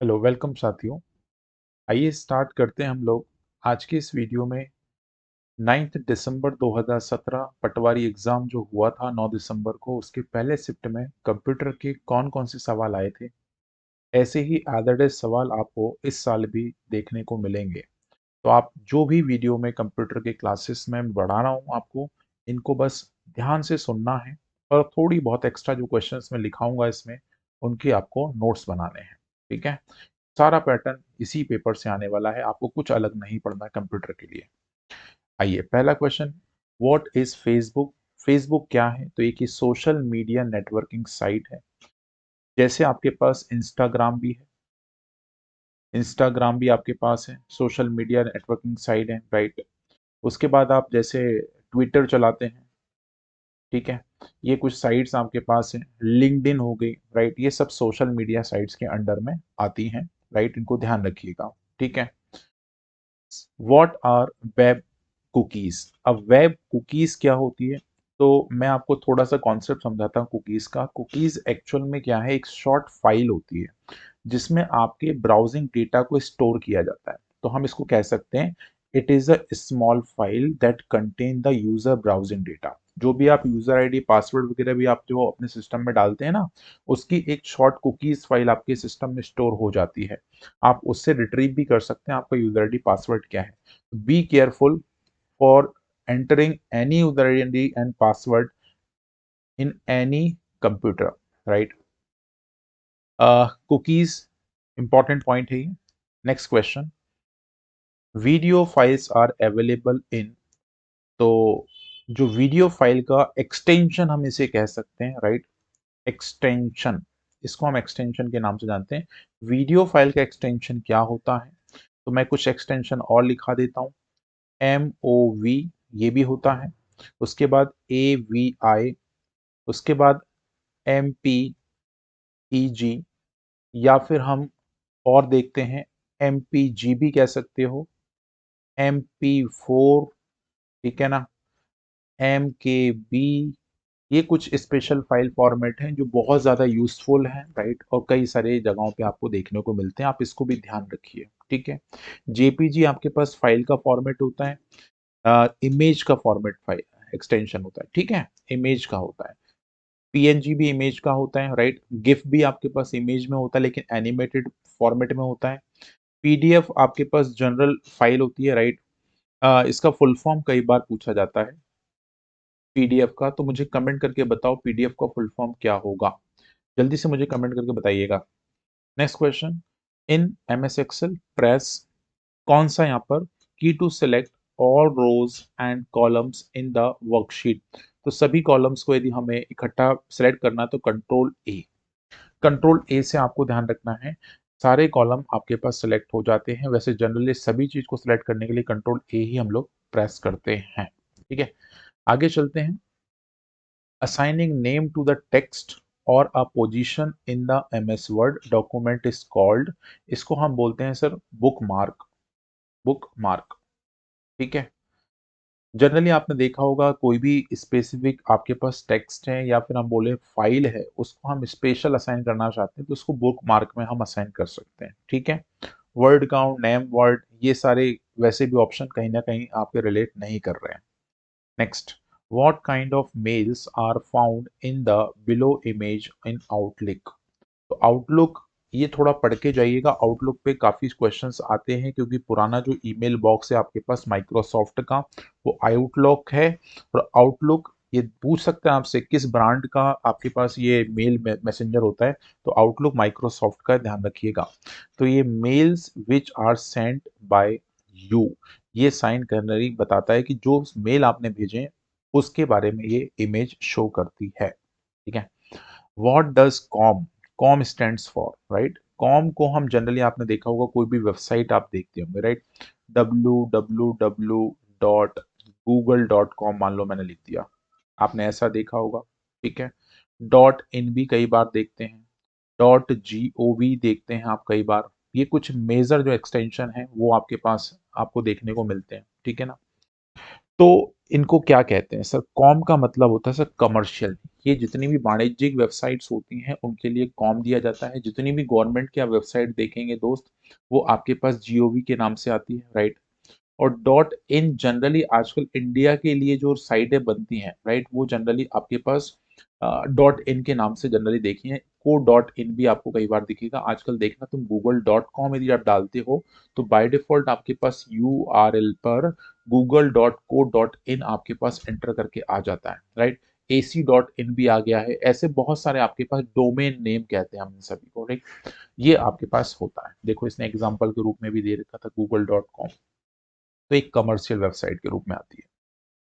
Hello welcome साथियों। आइए start करते हैं हम लोग आज के इस वीडियो में 9 दिसंबर 2017 पटवारी एग्जाम जो हुआ था 9 दिसंबर को, उसके पहले शिफ्ट में कंप्यूटर के कौन कौन से सवाल आए थे। ऐसे ही अदर सवाल आपको इस साल भी देखने को मिलेंगे। तो आप जो भी वीडियो में कंप्यूटर के क्लासेस में बढ़ा रहा हूँ आपको, इनको बस ध्यान से सुनना है और थोड़ी बहुत एक्स्ट्रा जो क्वेश्चंस मैं लिखाऊंगा इसमें, उनके आपको नोट्स बनाने हैं। ठीक है, सारा पैटर्न इसी पेपर से आने वाला है, आपको कुछ अलग नहीं पढ़ना है कंप्यूटर के लिए। आइए पहला question, what is Facebook. Facebook क्या है? तो एक ही सोशल मीडिया नेटवर्किंग साइट है। जैसे आपके पास इंस्टाग्राम भी आपके पास है, सोशल मीडिया नेटवर्किंग साइट है, राइट। उसके बाद आप जैसे ट्विटर चलाते हैं, ठीक है, ये कुछ साइट्स आपके पास हैं। लिंक्डइन हो गई, राइट, ये सब सोशल मीडिया साइट्स के अंडर में आती हैं, राइट, इनको ध्यान रखिएगा। ठीक है, व्हाट आर वेब कुकीज। अब वेब कुकीज क्या होती है? तो मैं आपको थोड़ा सा कॉन्सेप्ट समझाता हूँ कुकीज का। कुकीज एक्चुअल में क्या है, एक शॉर्ट फाइल होती है जिसमें आपके ब्राउजिंग डेटा को स्टोर किया जाता है। तो हम इसको कह सकते हैं, it is a small file that contain the user browsing data. जो भी आप यूजर आईडी पासवर्ड वगैरह भी आप जो अपने सिस्टम में डालते हैं ना, उसकी एक शॉर्ट कुकीज फाइल आपके सिस्टम में स्टोर हो जाती है। आप उससे रिट्रीव भी कर सकते हैं आपका यूजर आईडी पासवर्ड क्या है। Be careful for entering any user ID and password in any computer, right. Cookies important point है ये। Next question, video files are available in. तो जो वीडियो फाइल का एक्सटेंशन हम इसे कह सकते हैं, राइट। एक्सटेंशन, इसको हम एक्सटेंशन के नाम से जानते हैं। वीडियो फाइल का एक्सटेंशन क्या होता है? तो मैं कुछ एक्सटेंशन और लिखा देता हूँ। MOV, ये भी होता है। उसके बाद AVI, उसके बाद MPEG, या फिर हम और देखते हैं MPG भी कह सकते हो, MP4, ठीक है ना, MKB। ये कुछ स्पेशल फाइल फॉर्मेट हैं जो बहुत ज़्यादा यूजफुल हैं, राइट, और कई सारे जगहों पे आपको देखने को मिलते हैं, आप इसको भी ध्यान रखिए। ठीक है, JPG आपके पास फाइल का फॉर्मेट होता है, इमेज का फॉर्मेट फाइल एक्सटेंशन होता है, ठीक है, इमेज का होता है। PNG भी इमेज का होता है, राइट। गिफ भी आपके पास इमेज में होता है लेकिन एनिमेटेड फॉर्मेट में होता है। PDF आपके पास जनरल फाइल होती है, राइट। इसका फुल फॉर्म कई बार पूछा जाता है PDF का, तो मुझे कमेंट करके बताओ PDF का फुल फॉर्म क्या होगा। जल्दी से मुझे कमेंट करके बताइएगा। Next question, in MS Excel press कौन सा यहाँ पर key to select all rows and columns in the worksheet. तो सभी कॉलम्स को यदि हमें इकट्ठा सिलेक्ट करना है तो कंट्रोल A। कंट्रोल A से आपको ध्यान रखना है, सारे कॉलम आपके पास सिलेक्ट हो जाते हैं। वैसे जनरली सभी चीज को सिलेक्ट करने के लिए कंट्रोल A ही हम लोग प्रेस करते हैं। ठीक है, आगे चलते हैं। assigning name to the text or a position in the MS Word document is called, इसको हम बोलते हैं sir book mark. Book mark, ठीक है। जनरली आपने देखा होगा कोई भी स्पेसिफिक आपके पास टेक्स्ट है या फिर हम बोले फाइल है, उसको हम स्पेशल असाइन करना चाहते हैं तो उसको बुक मार्क में हम असाइन कर सकते हैं। ठीक है, वर्ड काउंट, नेम वर्ड, ये सारे वैसे भी ऑप्शन कहीं ना कहीं आपके रिलेट नहीं कर रहे हैं। Next, what kind of mails are found in the below image in Outlook। तो आउटलुक ये थोड़ा पढ़ के जाइएगा, आउटलुक पे काफी क्वेश्चंस आते हैं क्योंकि पुराना जो ईमेल बॉक्स है आपके पास माइक्रोसॉफ्ट का, वो आउटलुक है। और आउटलुक ये पूछ सकते हैं आपसे किस ब्रांड का आपके पास ये मेल मैसेंजर होता है, तो आउटलुक माइक्रोसॉफ्ट का ध्यान रखिएगा। तो ये mails which are sent by you, ये साइन करनरी बताता है कि जो मेल आपने भेजे उसके बारे में ये इमेज शो करती है। ठीक है, what does com, com stands for, right. Com को हम जनरली आपने देखा होगा कोई भी वेबसाइट आप देखते होंगे, राइट। www.google.com मान लो मैंने लिख दिया, आपने ऐसा देखा होगा। ठीक है, .in भी कई बार देखते हैं, .gov देखते हैं आप कई बार। ये कुछ मेजर जो एक्सटेंशन है वो आपके पास आपको देखने को मिलते हैं, ठीक है ना। तो इनको क्या कहते हैं सर? कॉम का मतलब होता है सर कमर्शियल। ये जितनी भी वाणिज्यिक वेबसाइट्स होती हैं उनके लिए कॉम दिया जाता है। जितनी भी गवर्नमेंट की आप वेबसाइट देखेंगे दोस्त, वो आपके पास जीओवी के नाम से आती है, राइट? और डॉट इन जनरली आजकल इंडिया के लिए जो साइटें बनती हैं, राइट, वो जनरली आपके पास डॉट इन के नाम से जनरली देखी है। को डॉट इन भी आपको कई बार दिखेगा। आजकल देखना, तुम गूगल डॉट कॉम यदि आप डालते हो तो बाय डिफॉल्ट आपके पास यूआरएल पर Google dot co dot in आपके पास एंटर करके आ जाता है, राइट? एसी डॉट इन भी आ गया है। ऐसे बहुत सारे आपके पास डोमेन नेम कहते हैं हम इन सभी को, राइट? ये आपके पास होता है। देखो इसने एग्जाम्पल के रूप में भी दे रखा था गूगल डॉट कॉम, तो एक कमर्शियल वेबसाइट के रूप में आती है।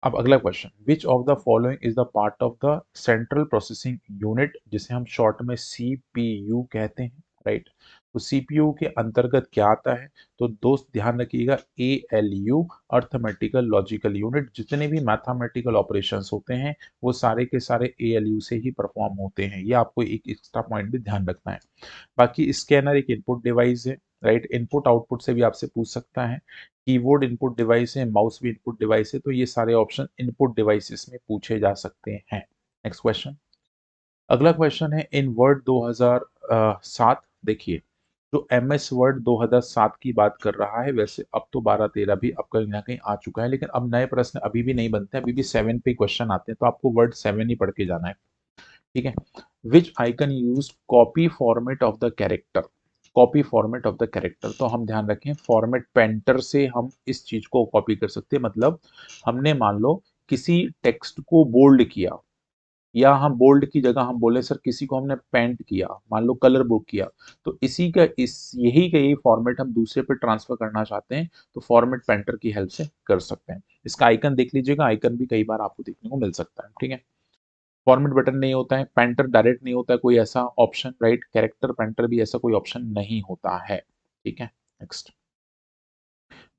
अब अगला question, which of the following is the part of the central processing unit, जिसे हम शॉर्ट में सीपीयू कहते हैं, राइट? तो सीपीयू के अंतर्गत क्या आता है? तो दोस्त ध्यान रखिएगा, एएलयू, अर्थमेटिकल लॉजिकल यूनिट। जितने भी मैथमेटिकल ऑपरेशंस होते हैं वो सारे के सारे एएलयू से ही परफॉर्म होते हैं। ये आपको एक एक्स्ट्रा पॉइंट भी ध्यान रखना है। बाकी स्कैनर एक इनपुट डिवाइस है, राइट? इनपुट आउटपुट से भी आपसे पूछ सकता है। कीबोर्ड इनपुट डिवाइस है, माउस भी इनपुट डिवाइस है, तो ये सारे ऑप्शन इनपुट डिवाइसेस में पूछे जा सकते हैं। Next question. अगला क्वेश्चन है, इन वर्ड 2007, देखिए जो एमएस वर्ड 2007 की बात कर रहा है, वैसे अब तो 12-13 भी अब कहीं ना कहीं आ चुका है, लेकिन अब नए प्रश्न अभी भी नहीं बनते, अभी भी 7 पे क्वेश्चन आते हैं, तो आपको वर्ड 7 ही पढ़ के जाना है, ठीक है? Which icon use copy format of the character? Copy format of the character, तो हम ध्यान रखें फॉर्मेट पेंटर से हम इस चीज को कॉपी कर सकते हैं। मतलब हमने मान लो किसी टेक्स्ट को बोल्ड किया, या हम बोल्ड की जगह हम बोले सर किसी को हमने पेंट किया, मान लो कलर बुक किया, तो इसी का इस यही का यही फॉर्मेट हम दूसरे पे ट्रांसफर करना चाहते हैं तो फॉर्मेट पेंटर की हेल्प से कर सकते हैं। इसका आइकन देख लीजिएगा, आइकन भी कई बार आपको देखने को मिल सकता है, ठीक है? फॉर्मेट बटन नहीं होता है, पेंटर डायरेक्ट नहीं होता है कोई ऐसा ऑप्शन, राइट? कैरेक्टर पेंटर भी ऐसा कोई ऑप्शन नहीं होता है, ठीक है? Next,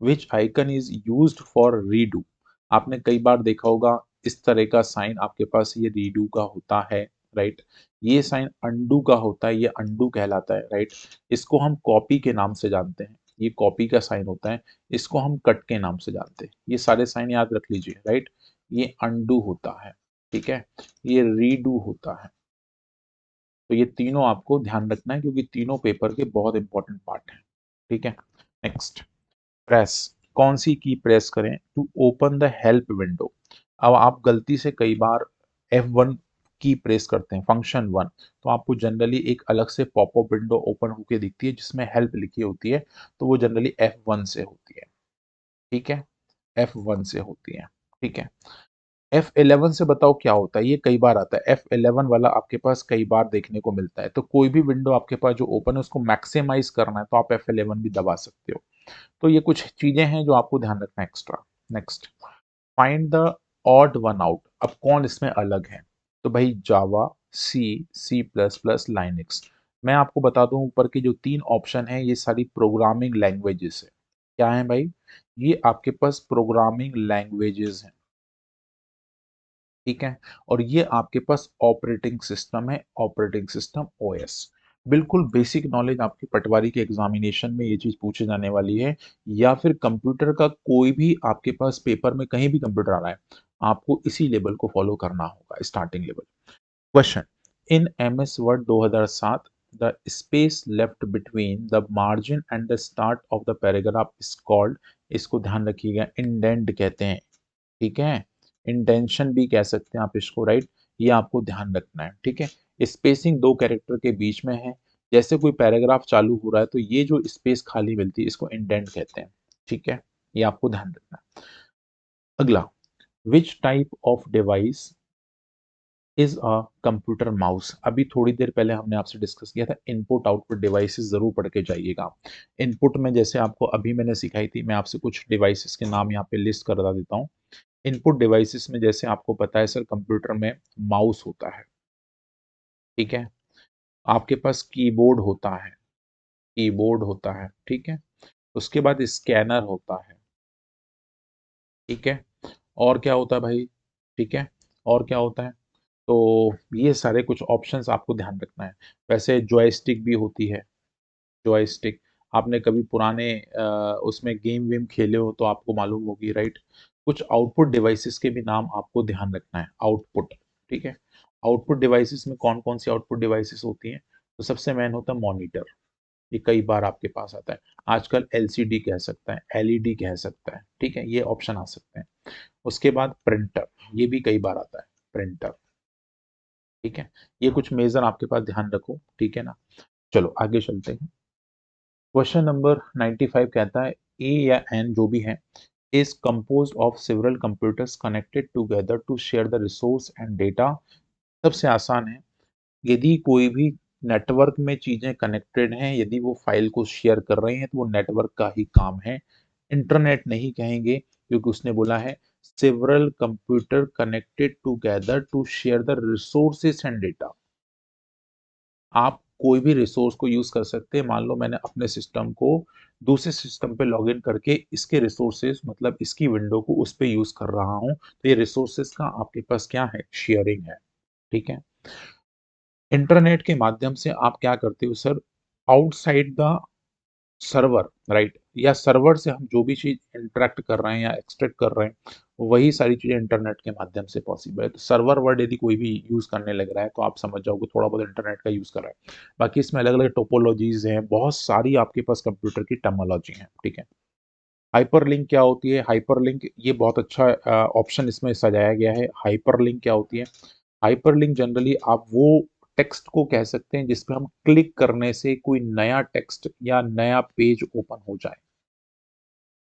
which icon is used for redo? आपने कई बार देखा होगा इस तरह का साइन आपके पास, ये रीडू का होता है, राइट? ये साइन अंडू का होता है, ये अंडू कहलाता है, राइट? इसको हम कॉपी के नाम से जानते हैं, ये कॉपी का साइन होता है। इसको हम कट के नाम से जानते हैं। ये सारे साइन याद रख लीजिए, राइट? ये अंडू होता है, ठीक है? ये रीडू होता है। तो ये तीनों आपको ध्यान रखना है क्योंकि तीनों पेपर के बहुत इंपॉर्टेंट पार्ट हैं, ठीक है? नेक्स्ट, प्रेस, कौन सी की प्रेस करें to open the help window? अब आप गलती से कई बार F1 की प्रेस करते हैं, फंक्शन 1, तो आपको जनरली एक अलग से पॉपअप विंडो ओपन होकर दिखती है जिसमें हेल्प लिखी होती है, तो वो जनरली F1 से होती है, ठीक है? F1 से होती है, ठीक है? F11 से बताओ क्या होता है? ये कई बार आता है, F11 वाला आपके पास कई बार देखने को मिलता है। तो कोई भी विंडो आपके पास जो ओपन है उसको मैक्सिमाइज करना है तो आप F11 भी दबा सकते हो। तो ये कुछ चीजें हैं जो आपको ध्यान रखना है extra. Next, find the odd one out. अब कौन इसमें अलग है? तो भाई जावा, सी, सी प्लस प्लस, लाइनक्स। मैं आपको बता दूं ऊपर के जो 3 ऑप्शन है ये सारी प्रोग्रामिंग लैंग्वेजेस है। क्या है भाई? ये आपके पास प्रोग्रामिंग लैंग्वेजेस हैं, ठीक है? और ये आपके पास ऑपरेटिंग सिस्टम है, ऑपरेटिंग सिस्टम ओएस। बिल्कुल बेसिक नॉलेज आपके पटवारी के एग्जामिनेशन में ये चीज पूछे जाने वाली है, या फिर कंप्यूटर का कोई भी आपके पास पेपर में कहीं भी कंप्यूटर आ रहा है, आपको इसी लेवल को फॉलो करना होगा, starting level. Question, in MS word 2007 the space left between the margin and the start of the paragraph is called, इसको ध्यान रखिएगा, इंडेंट कहते हैं, ठीक है? इंटेंशन भी कह सकते हैं आप इसको, राइट? ये आपको ध्यान रखना है, ठीक है? स्पेसिंग दो कैरेक्टर के बीच में है। जैसे कोई पैराग्राफ चालू हो रहा है तो ये जो स्पेस खाली मिलती है इसको इंडेंट कहते हैं, ठीक है? ये आपको ध्यान रखना है। अगला, which type of device is a computer mouse? अभी थोड़ी देर पहले हमने आपसे डिस्कस किया था, इनपुट आउटपुट डिवाइसेस जरूर पढ़ के जाइएगा। इनपुट में जैसे आपको अभी मैंने सिखाई थी, मैं आपसे कुछ डिवाइसेस के नाम यहाँ पे लिस्ट करवा देता हूँ। इनपुट डिवाइसेस में जैसे आपको पता है सर, कंप्यूटर में माउस होता है, ठीक है? आपके पास कीबोर्ड होता है, कीबोर्ड होता है, ठीक है? उसके बाद स्कैनर होता है, ठीक है? और क्या होता है भाई? ठीक है, और क्या होता है? तो ये सारे कुछ ऑप्शंस आपको ध्यान रखना है। वैसे जॉयस्टिक भी होती है, जॉयस्टिक। आपने कभी पुराने उसमें गेम वेम खेले हो तो आपको मालूम होगी, राइट? कुछ आउटपुट डिवाइसेस के भी नाम आपको ध्यान रखना है। आउटपुट, ठीक है। आउटपुट डिवाइसेस में कौन कौन सी आउटपुट डिवाइसेस होती हैं? तो सबसे मेन होता है मॉनिटर, ये कई बार आपके पास आता है। आजकल एलसीडी कह सकता है, एलईडी कह सकता है, ठीक है, ये ऑप्शन आ सकते हैं। उसके बाद प्रिंटर, ये भी कई बार आता है, प्रिंटर, ठीक है। ये कुछ मेजर आपके पास ध्यान रखो, ठीक है ना। चलो आगे चलते हैं। क्वेश्चन नंबर 95 कहता है ए या एन जो भी है is composed of several computers connected together to share the resource and data। सबसे आसान है, यदि कोई भी नेटवर्क में चीजें कनेक्टेड हैं, यदि वो फाइल को शेयर कर रहे हैं तो वो नेटवर्क का ही काम है, इंटरनेट नहीं कहेंगे, क्योंकि उसने बोला है several computer connected together to share the resources and data. आप कोई भी रिसोर्स को यूज कर सकते हैं। मान लो मैंने अपने सिस्टम को दूसरे सिस्टम पे लॉगिन करके इसके रिसोर्सेज मतलब इसकी विंडो को उस पे यूज कर रहा हूं, तो ये रिसोर्सेज का आपके पास क्या है? शेयरिंग है, ठीक है। इंटरनेट के माध्यम से आप क्या करते हो sir? Outside the server, right, या सर्वर से हम जो भी चीज इंटरेक्ट कर रहे हैं या एक्सट्रैक्ट कर रहे हैं, वही सारी चीजें इंटरनेट के माध्यम से पॉसिबल है। तो सर्वर वर्ड यदि कोई भी यूज करने लग रहा है तो आप समझ जाओगे थोड़ा बहुत इंटरनेट का यूज कर रहा है। बाकी इसमें अलग अलग टोपोलॉजीज हैं, बहुत सारी आपके पास कंप्यूटर की टर्मिनोलॉजी है, ठीक है। हाइपरलिंक क्या होती है? हाइपरलिंक, ये बहुत अच्छा ऑप्शन इसमें सजाया गया है। हाइपरलिंक क्या होती है? हाइपरलिंक जनरली आप वो टेक्स्ट को कह सकते हैं जिसपे हम क्लिक करने से कोई नया टेक्स्ट या नया पेज ओपन हो जाए,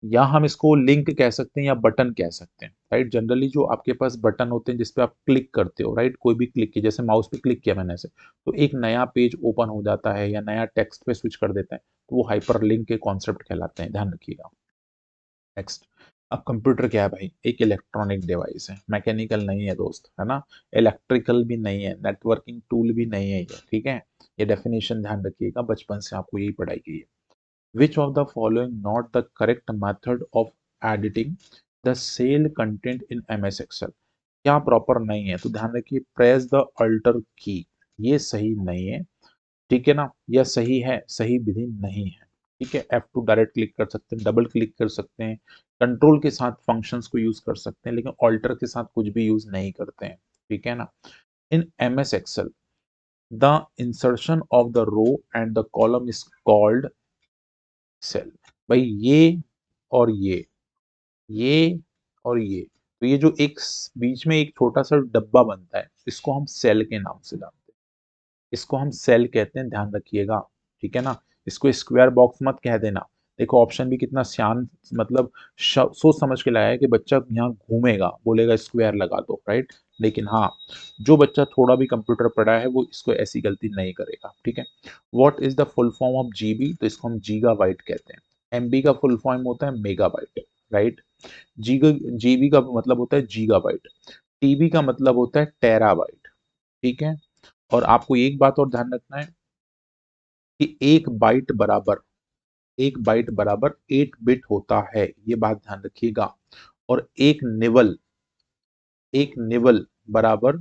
या हम इसको लिंक कह सकते हैं या बटन कह सकते हैं, राइट। जनरली जो आपके पास बटन होते हैं जिसपे आप क्लिक करते हो, राइट, कोई भी क्लिक किया, जैसे माउस पे क्लिक किया मैंने ऐसे, तो एक नया पेज ओपन हो जाता है या नया टेक्स्ट पे स्विच कर देता है, तो वो हाइपरलिंक के कॉन्सेप्ट कहलाते हैं, ध्यान रखिएगा। नेक्स्ट, अब कंप्यूटर क्या है भाई? एक इलेक्ट्रॉनिक डिवाइस है, मैकेनिकल नहीं है दोस्त, है ना। इलेक्ट्रिकल भी नहीं है, नेटवर्किंग टूल भी नहीं है ये, ठीक है। ये डेफिनेशन ध्यान रखिएगा, बचपन से आपको यही पढ़ाई गई है। Which of the following not the correct method of editing the cell content in MS Excel? क्या प्रॉपर नहीं है? तो ध्यान रखिए, प्रेस द अल्टर की, ये सही नहीं है, ठीक है ना। यह सही है, सही विधि नहीं है, ठीक है। F2 डायरेक्ट क्लिक कर सकते हैं, डबल क्लिक कर सकते हैं, कंट्रोल के साथ फंक्शंस को यूज कर सकते हैं, लेकिन ऑल्टर के साथ कुछ भी यूज नहीं करते हैं, ठीक है ना। इन MS Excel the insertion of the row and the column is called cell. भाई ये और ये और ये, तो ये जो एक बीच में एक छोटा सा डब्बा बनता है, इसको हम सेल के नाम से जानते हैं, इसको हम सेल कहते हैं, ध्यान रखिएगा, ठीक है ना। इसको स्क्वायर बॉक्स मत कह देना। देखो ऑप्शन भी कितना शान, मतलब सोच समझ के लाया है कि बच्चा यहाँ घूमेगा, बोलेगा स्क्वायर लगा दो, राइट। लेकिन हाँ, जो बच्चा थोड़ा भी कंप्यूटर पढ़ा है वो इसको ऐसी गलती नहीं करेगा, ठीक है। What is the full form of GB? तो इसको हम गीगा बाइट कहते हैं। एमबी का फुल फॉर्म होता है मेगा बाइट, राइट। जीगा, जीबी का मतलब होता है गीगा बाइट। टीबी का मतलब होता है टेराबाइट, ठीक है। और आपको एक बात और ध्यान रखना है कि एक बाइट बराबर 8 बिट होता है, ये बात ध्यान रखिएगा। और एक निवल बराबर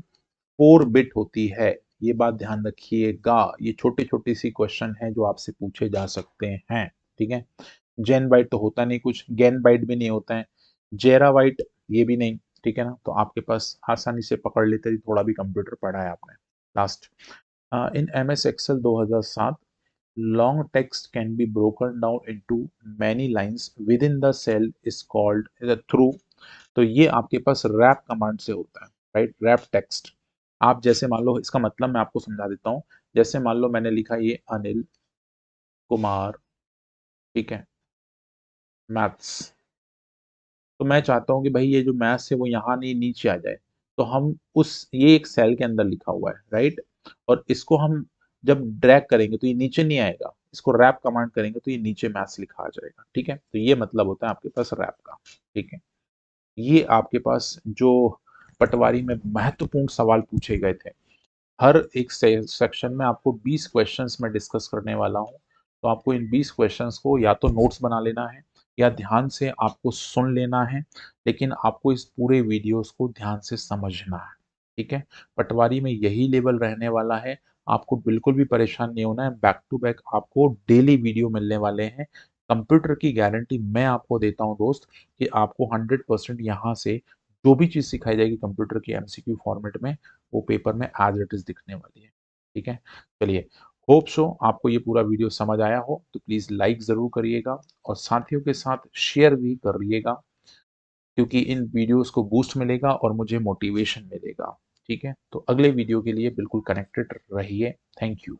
4 बिट होती है, ये बात ध्यान रखिएगा। ये छोटे छोटे सी क्वेश्चन है जो आपसे पूछे जा सकते हैं, ठीक है। जेन बाइट तो होता नहीं कुछ, गैन बाइट भी नहीं होता है, जेरा बाइट ये भी नहीं, ठीक है ना। तो आपके पास आसानी से पकड़ लेते हैं, थोड़ा भी कंप्यूटर पढ़ा है आपने। Last, in MS Excel 2007 long text can be broken down into many lines within the cell is called the through। तो ये आपके पास रैप कमांड से होता है, राइट, रैप टेक्स्ट। आप जैसे मान लो, इसका मतलब मैं आपको समझा देता हूँ। जैसे मान लो मैंने लिखा ये अनिल कुमार, ठीक है, मैथ्स, तो मैं चाहता हूँ कि भाई ये जो मैथ्स है वो यहाँ नहीं नीचे आ जाए, तो हम उस, ये एक सेल के अंदर लिखा हुआ है, राइट, और इसको हम जब ड्रैग करेंगे तो ये नीचे नहीं आएगा, इसको रैप कमांड करेंगे तो ये नीचे मैथ्स लिखा आ जाएगा, ठीक है। तो ये मतलब होता है आपके पास रैप का, ठीक है। ये आपके पास जो पटवारी में महत्वपूर्ण सवाल पूछे गए थे, हर एक सेक्शन में आपको 20 क्वेश्चंस में डिस्कस करने वाला हूं। तो आपको इन 20 क्वेश्चंस को या तो नोट्स बना लेना है या ध्यान से आपको सुन लेना है, लेकिन आपको इस पूरे वीडियोस को ध्यान से समझना है, ठीक है। पटवारी में यही लेवल रहने वाला है, आपको बिल्कुल भी परेशान नहीं होना है। बैक टू बैक आपको डेली वीडियो मिलने वाले हैं, कंप्यूटर की गारंटी मैं आपको देता हूँ दोस्त कि आपको 100% यहाँ से जो भी चीज़ सिखाई जाएगी कंप्यूटर की एमसीक्यू फॉर्मेट में, वो पेपर में एज़ इट इज़ दिखने वाली है। ठीक है? चलिए, होप सो आपको ये पूरा वीडियो समझ आया हो, तो प्लीज़ लाइक ज़रूर करिएगा और साथियों के साथ शेयर भी करिएगा, क्योंकि इन वीडियोज़ को बूस्ट मिलेगा और मुझे मोटिवेशन मिलेगा। ठीक है? तो अगले वीडियो के लिए बिल्कुल कनेक्टेड रहिए। Thank you.